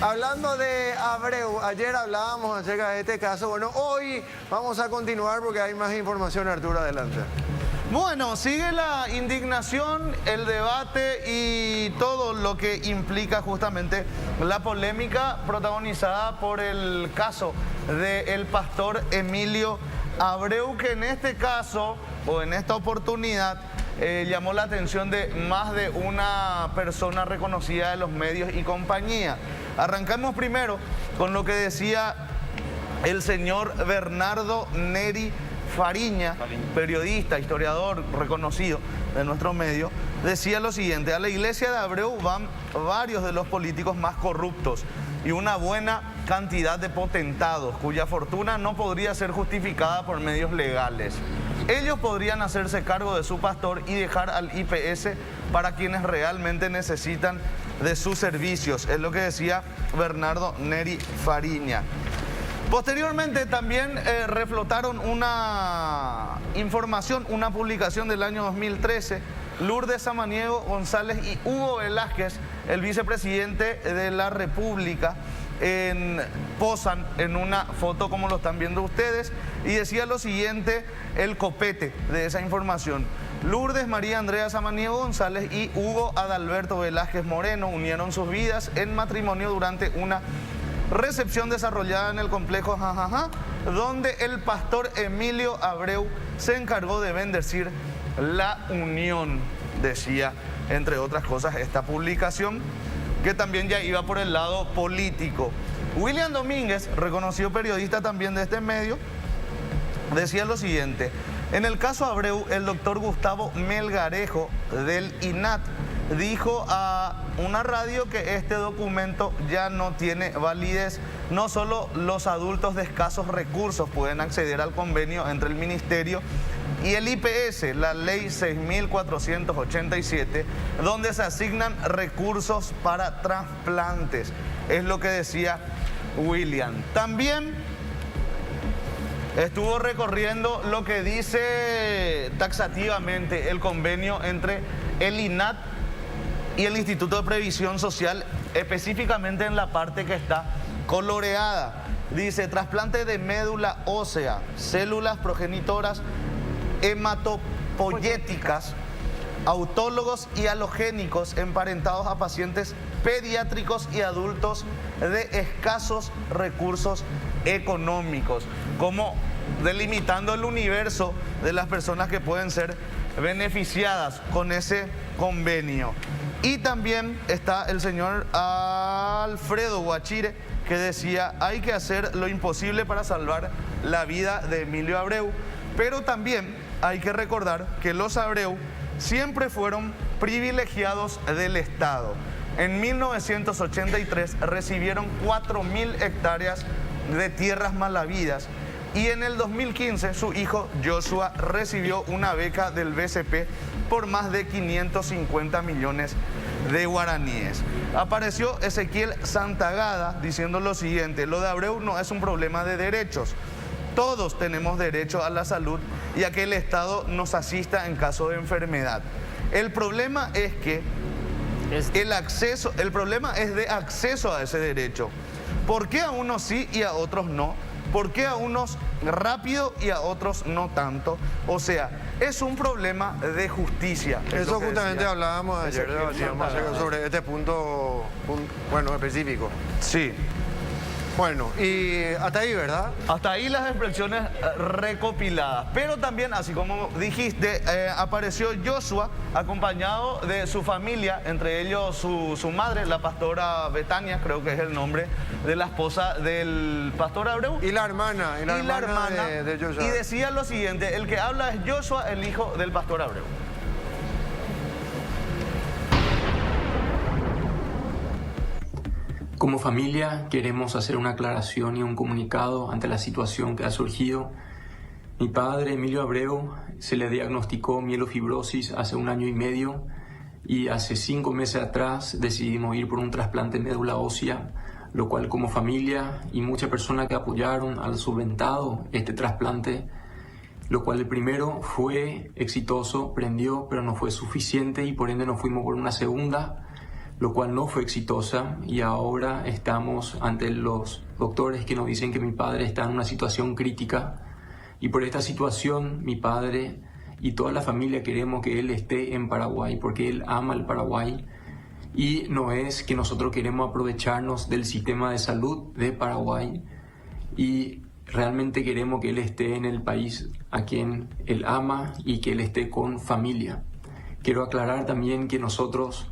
Hablando de Abreu, ayer hablábamos acerca de este caso. Bueno, hoy vamos a continuar porque hay más información. Arturo, adelante. Bueno, sigue la indignación, el debate y todo lo que implica justamente la polémica protagonizada por el caso del pastor Emilio Abreu, que en este caso, o en esta oportunidad, llamó la atención de más de una persona reconocida de los medios y compañía. Arrancamos primero con lo que decía el señor Bernardo Neri Fariña, periodista, historiador reconocido de nuestro medio. Decía lo siguiente: a la iglesia de Abreu van varios de los políticos más corruptos y una buena cantidad de potentados cuya fortuna no podría ser justificada por medios legales. Ellos podrían hacerse cargo de su pastor y dejar al IPS para quienes realmente necesitan de sus servicios. Es lo que decía Bernardo Neri Fariña. Posteriormente también reflotaron una información, una publicación del año 2013. Lourdes Samaniego González y Hugo Velázquez, el vicepresidente de la República, posan en una foto como lo están viendo ustedes, y decía lo siguiente el copete de esa información: Lourdes María Andrea Samaniego González y Hugo Adalberto Velázquez Moreno unieron sus vidas en matrimonio durante una recepción desarrollada en el complejo Jajaja, donde el pastor Emilio Abreu se encargó de bendecir la unión, decía, entre otras cosas, esta publicación, que también ya iba por el lado político. William Domínguez, reconocido periodista también de este medio, decía lo siguiente: en el caso Abreu, el doctor Gustavo Melgarejo del INAT dijo a una radio que este documento ya no tiene validez. No solo los adultos de escasos recursos pueden acceder al convenio entre el ministerio y el IPS, la ley 6.487, donde se asignan recursos para trasplantes. Es lo que decía William. También estuvo recorriendo lo que dice taxativamente el convenio entre el INAT y el Instituto de Previsión Social, específicamente en la parte que está coloreada. Dice: trasplante de médula ósea, células progenitoras hematopoyéticas, autólogos y halogénicos emparentados a pacientes pediátricos y adultos de escasos recursos económicos, como delimitando el universo de las personas que pueden ser beneficiadas con ese convenio. Y también está el señor Alfredo Guachire, que decía: hay que hacer lo imposible para salvar la vida de Emilio Abreu, pero también hay que recordar que los Abreu siempre fueron privilegiados del Estado. En 1983 recibieron 4.000 hectáreas de tierras malavidas, y en el 2015 su hijo Joshua recibió una beca del BCP por más de 550 millones de guaraníes. Apareció Ezequiel Santagada diciendo lo siguiente: lo de Abreu no es un problema de derechos. Todos tenemos derecho a la salud y a que el Estado nos asista en caso de enfermedad. El problema es que el problema es de acceso a ese derecho. ¿Por qué a unos sí y a otros no? ¿Por qué a unos rápido y a otros no tanto? O sea, es un problema de justicia. Eso justamente hablábamos ayer, debatíamos sobre este punto, bueno, específico. Sí. Bueno, y hasta ahí, ¿verdad? Hasta ahí las expresiones recopiladas. Pero también, así como dijiste, apareció Joshua acompañado de su familia, entre ellos su madre, la pastora Betania, creo que es el nombre de la esposa del pastor Abreu. Y la hermana, de Joshua. Y decía lo siguiente: el que habla es Joshua, el hijo del pastor Abreu. Como familia queremos hacer una aclaración y un comunicado ante la situación que ha surgido. Mi padre, Emilio Abreu, se le diagnosticó mielofibrosis hace 1 año y medio y hace 5 meses atrás decidimos ir por un trasplante de médula ósea, lo cual como familia y muchas personas que apoyaron al subventado este trasplante, lo cual el primero fue exitoso, prendió, pero no fue suficiente y por ende nos fuimos por una segunda lo cual no fue exitosa, y ahora estamos ante los doctores que nos dicen que mi padre está en una situación crítica, y por esta situación mi padre y toda la familia queremos que él esté en Paraguay porque él ama el Paraguay, y no es que nosotros queremos aprovecharnos del sistema de salud de Paraguay, y realmente queremos que él esté en el país a quien él ama y que él esté con familia. Quiero aclarar también que nosotros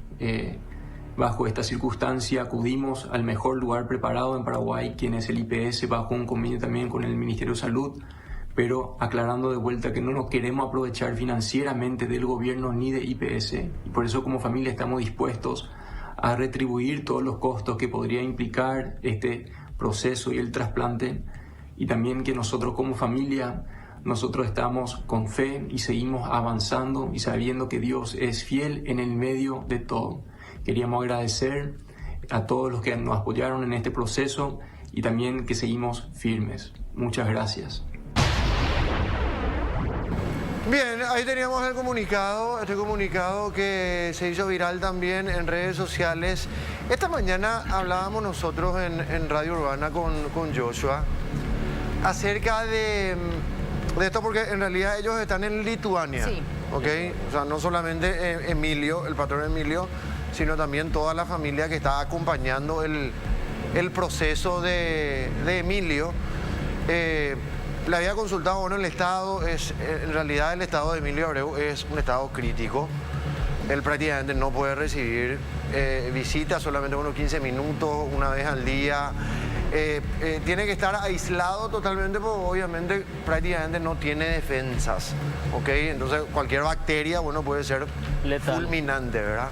bajo esta circunstancia acudimos al mejor lugar preparado en Paraguay, quien es el IPS, bajo un convenio también con el Ministerio de Salud, pero aclarando de vuelta que no nos queremos aprovechar financieramente del gobierno ni de IPS, y por eso como familia estamos dispuestos a retribuir todos los costos que podría implicar este proceso y el trasplante, y también que nosotros como familia, nosotros estamos con fe y seguimos avanzando y sabiendo que Dios es fiel en el medio de todo. Queríamos agradecer a todos los que nos apoyaron en este proceso y también que seguimos firmes. Muchas gracias. Bien, ahí teníamos el comunicado, este comunicado que se hizo viral también en redes sociales. Esta mañana hablábamos nosotros en Radio Urbana con Joshua acerca de esto, porque en realidad ellos están en Lituania, sí. ¿ok? O sea, no solamente Emilio, el patrón Emilio, sino también toda la familia que está acompañando el proceso de Emilio. Le había consultado, bueno, el estado en realidad el estado de Emilio Abreu es un estado crítico. Él prácticamente no puede recibir visitas, solamente unos 15 minutos, una vez al día. Tiene que estar aislado totalmente porque obviamente prácticamente no tiene defensas, ¿ok? Entonces cualquier bacteria, bueno, puede ser letal, fulminante, ¿verdad?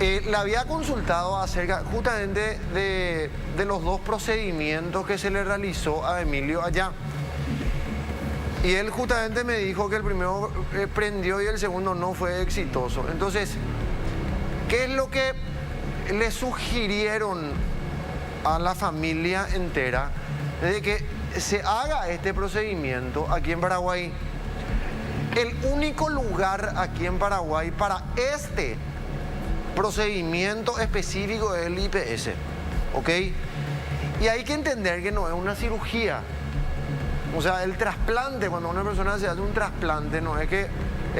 Le había consultado acerca justamente de los dos procedimientos que se le realizó a Emilio allá. Y él justamente me dijo que el primero prendió y el segundo no fue exitoso. Entonces, ¿qué es lo que le sugirieron a la familia entera de que se haga este procedimiento aquí en Paraguay? El único lugar aquí en Paraguay para este procedimiento específico es el IPS, ¿ok? Y hay que entender que no es una cirugía. O sea, el trasplante, cuando una persona se hace un trasplante, no es que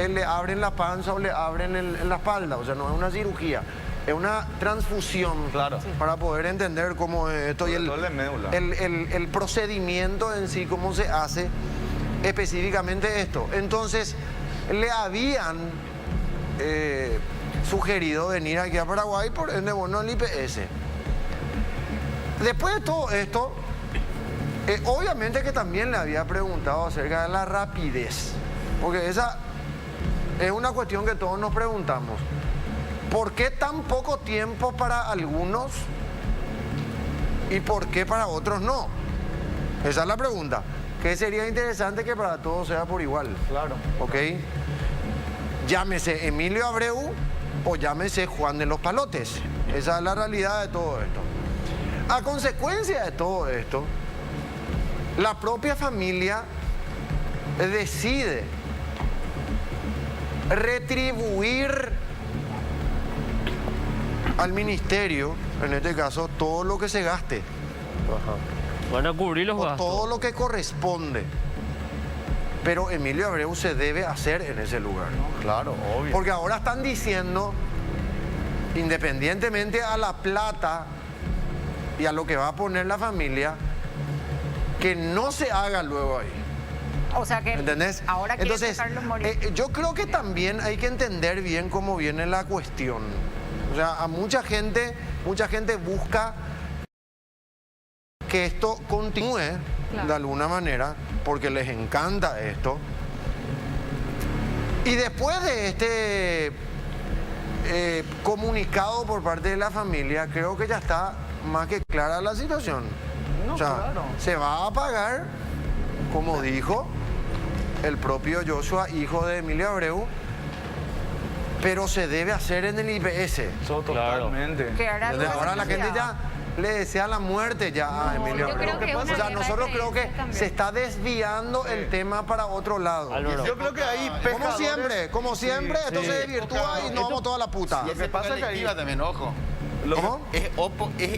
le abren la panza o le abren en la espalda, o sea, no es una cirugía. Es una transfusión, claro, para poder entender cómo es esto y el procedimiento en sí, cómo se hace específicamente esto. Entonces, le habían sugerido venir aquí a Paraguay, por ende, bueno, al IPS. Después de todo esto, obviamente que también le había preguntado acerca de la rapidez, porque esa es una cuestión que todos nos preguntamos. ¿Por qué tan poco tiempo para algunos y por qué para otros no? Esa es la pregunta. Que sería interesante que para todos sea por igual. Claro. ¿Ok? Llámese Emilio Abreu o llámese Juan de los Palotes. Esa es la realidad de todo esto. A consecuencia de todo esto, la propia familia decide retribuir al ministerio, en este caso, todo lo que se gaste. Ajá. Van a cubrir los gastos. Todo lo que corresponde. Pero Emilio Abreu se debe hacer en ese lugar. Claro, obvio. Porque ahora están diciendo, independientemente a la plata y a lo que va a poner la familia, que no se haga luego ahí. O sea que ¿entendés? Ahora quiere entonces, dejarlos morir. yo creo que también hay que entender bien cómo viene la cuestión. O sea, a mucha gente busca que esto continúe, claro, de alguna manera, porque les encanta esto. Y después de este comunicado por parte de la familia, creo que ya está más que clara la situación. No, o sea, claro, se va a pagar, como dijo el propio Joshua, hijo de Emilio Abreu, pero se debe hacer en el IPS. Totalmente. Que ahora Ahora la gente le desea la muerte ya a Emilio yo Abreu. creo que es una O sea, guerra nosotros de creo que creencias también. se está desviando el tema para otro lado. Álvaro. Yo creo que hay pescadores... Como siempre, esto se desvirtúa y nos vamos toda la puta. Y Lo es que época pasa es que ahí- electiva también, ojo. ¿Cómo? Es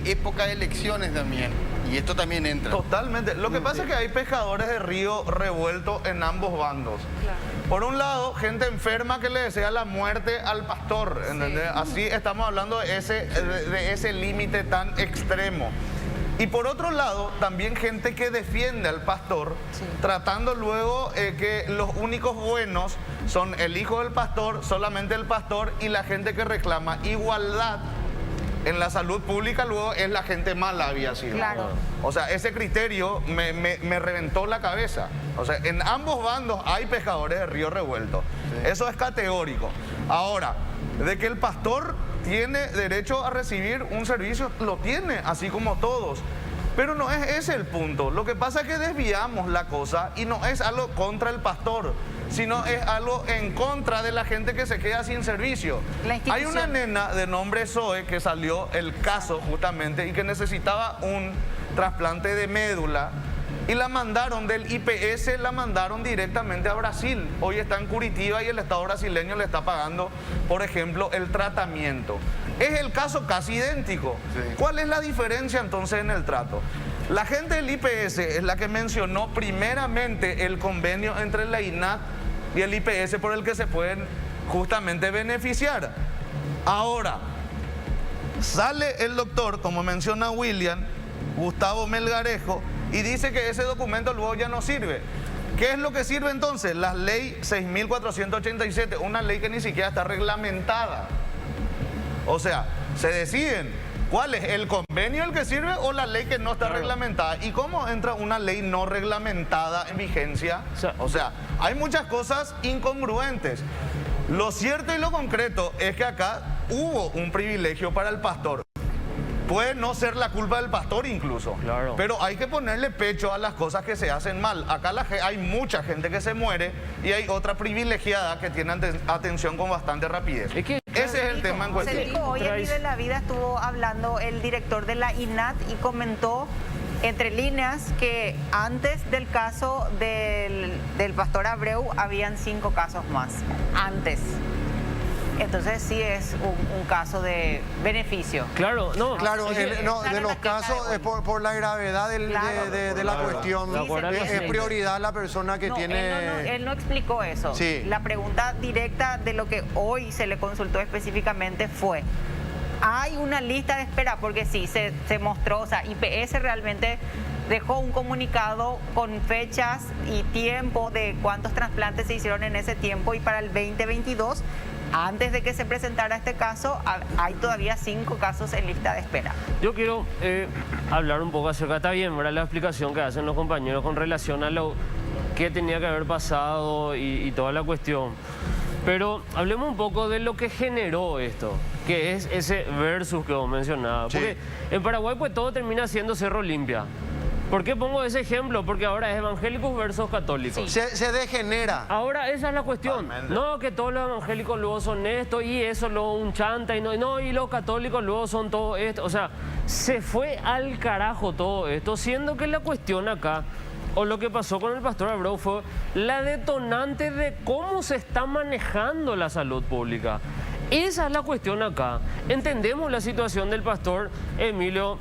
época de elecciones también. Y esto también entra. Totalmente. Lo que pasa es que hay pescadores de río revueltos en ambos bandos. Por un lado, gente enferma que le desea la muerte al pastor, ¿entendés? Así estamos hablando de ese límite tan extremo. Y por otro lado, también gente que defiende al pastor, tratando luego que los únicos buenos son el hijo del pastor, solamente el pastor, y la gente que reclama igualdad en la salud pública luego es la gente mala, había sido. Claro. O sea, ese criterio me reventó la cabeza. O sea, en ambos bandos hay pescadores de río revuelto. Eso es categórico. Ahora, de que el pastor tiene derecho a recibir un servicio, lo tiene, así como todos. Pero no es ese el punto. Lo que pasa es que desviamos la cosa y no es algo contra el pastor, sino es algo en contra de la gente que se queda sin servicio. La Hay una institución. nena de nombre Zoe que salió el caso justamente y que necesitaba un trasplante de médula y la mandaron del IPS, la mandaron directamente a Brasil. Hoy está en Curitiba y el Estado brasileño le está pagando, por ejemplo, el tratamiento. Es el caso casi idéntico. ¿Cuál es la diferencia entonces en el trato? La gente del IPS es la que mencionó primeramente el convenio entre la INAT y el IPS por el que se pueden justamente beneficiar. Ahora, sale el doctor, como menciona William, Gustavo Melgarejo, y dice que ese documento luego ya no sirve. ¿Qué es lo que sirve entonces? La ley 6.487, una ley que ni siquiera está reglamentada. O sea, se deciden cuál es el convenio el que sirve o la ley que no está reglamentada. ¿Y cómo entra una ley no reglamentada en vigencia? O sea, hay muchas cosas incongruentes. Lo cierto y lo concreto es que acá hubo un privilegio para el pastor. Puede no ser la culpa del pastor incluso, Claro. pero hay que ponerle pecho a las cosas que se hacen mal. Acá hay mucha gente que se muere y hay otra privilegiada que tiene atención con bastante rapidez. Es que- Ese es el tema en Se cuestión. dijo hoy en Vive la Vida, estuvo hablando el director de la INAT y comentó entre líneas que antes del caso del pastor Abreu habían 5 casos más, antes. Entonces sí es un caso de beneficio. Claro, no. Claro, es que- de los casos, por la gravedad Claro. de la cuestión, De acuerdo a la es ley. prioridad la persona que No, tiene... él no explicó eso. Sí. La pregunta directa de lo que hoy se le consultó específicamente fue: hay una lista de espera, porque sí, se mostró, o sea, IPS realmente dejó un comunicado con fechas y tiempo de cuántos trasplantes se hicieron en ese tiempo, y para el 2022, antes de que se presentara este caso, hay todavía 5 casos en lista de espera. Yo quiero hablar un poco acerca, está bien, ¿verdad? La explicación que hacen los compañeros con relación a lo que tenía que haber pasado y toda la cuestión. Pero hablemos un poco de lo que generó esto, que es ese versus que vos mencionabas. Sí. Porque en Paraguay pues todo termina siendo Cerro Limpia. ¿Por qué pongo ese ejemplo? Porque ahora es evangélicos versus católicos. Se degenera. Ahora esa es la cuestión. Totalmente. No, que todos los evangélicos luego son esto y eso luego un chanta y no, y los católicos luego son todo esto. O sea, se fue al carajo todo esto, siendo que la cuestión acá, o lo que pasó con el pastor Abreu, fue la detonante de cómo se está manejando la salud pública. Esa es la cuestión acá. Entendemos la situación del pastor Emilio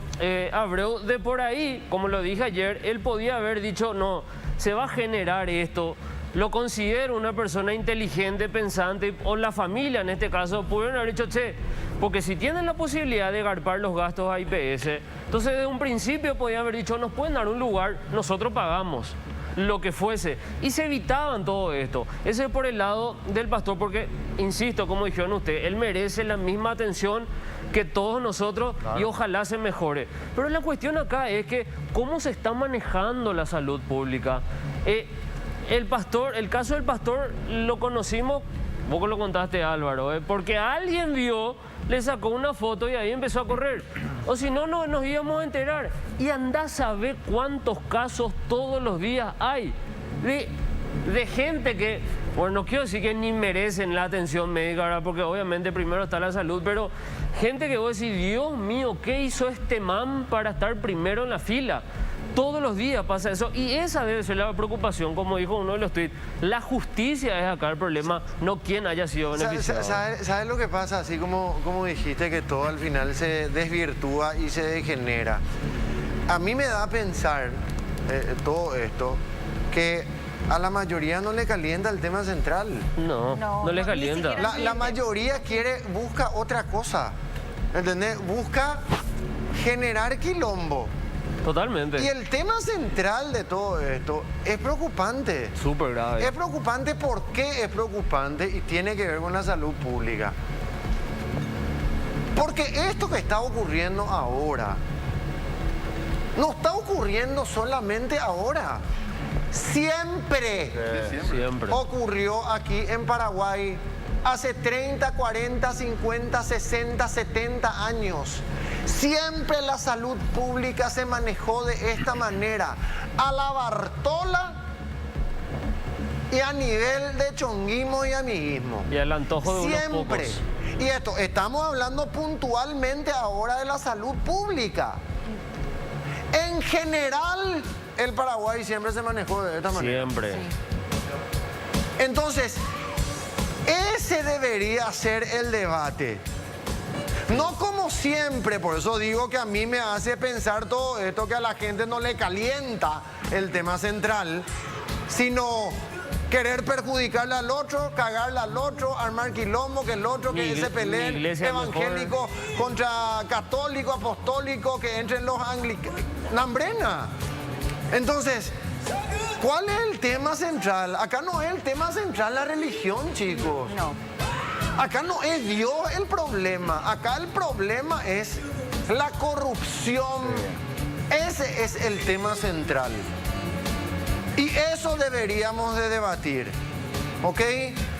Abreu. De por ahí, como lo dije ayer, él podía haber dicho, no, se va a generar esto. Lo considero una persona inteligente, pensante, o la familia en este caso, pudieron haber dicho, che, porque si tienen la posibilidad de garpar los gastos a IPS, entonces desde un principio podían haber dicho, nos pueden dar un lugar, nosotros pagamos lo que fuese, y se evitaban todo esto. Ese es por el lado del pastor, porque, insisto, como dijeron ustedes, él merece la misma atención que todos nosotros, claro, y ojalá se mejore. Pero la cuestión acá es que cómo se está manejando la salud pública. El caso del pastor lo conocimos, vos lo contaste, Álvaro, porque alguien vio, le sacó una foto y ahí empezó a correr. O si no, no nos íbamos a enterar. Y andá a saber cuántos casos todos los días hay de de gente que, bueno, no quiero decir que ni merecen la atención médica, ¿verdad? Porque obviamente primero está la salud, pero gente que vos decís, Dios mío, ¿qué hizo este man para estar primero en la fila? Todos los días pasa eso y esa debe ser la preocupación, como dijo uno de los tweets. La justicia es acá el problema, no quién haya sido beneficiado. ¿Sabes lo que pasa? Así como dijiste que todo al final se desvirtúa y se degenera. A mí me da a pensar todo esto que a la mayoría no le calienta el tema central. No le ni calienta. siquiera- La mayoría busca otra cosa. ¿Entendés? Busca generar quilombo. Totalmente. Y el tema central de todo esto es preocupante. Súper grave. Es preocupante, ¿por qué es preocupante? Y tiene que ver con la salud pública. Porque esto que está ocurriendo ahora, no está ocurriendo solamente ahora. Siempre Siempre. ocurrió aquí en Paraguay hace 30, 40, 50, 60, 70 años. Siempre la salud pública se manejó de esta manera, a la Bartola y a nivel de chonguismo y amiguismo. Y el antojo de Siempre. unos pocos. Y esto, estamos hablando puntualmente ahora de la salud pública. En general, el Paraguay siempre se manejó de esta manera. Siempre. Entonces, ese debería ser el debate. No como siempre, por eso digo que a mí me hace pensar todo esto, que a la gente no le calienta el tema central, sino querer perjudicarle al otro, cagarle al otro, armar quilombo, que el otro, que se Mi peleen iglesia evangélico contra católico, apostólico, que entren los anglicanos. Nambrena. Entonces, ¿cuál es el tema central? Acá no es el tema central la religión, chicos. No. Acá no es Dios el problema. Acá el problema es la corrupción. Ese es el tema central. Y eso deberíamos de debatir. ¿Ok?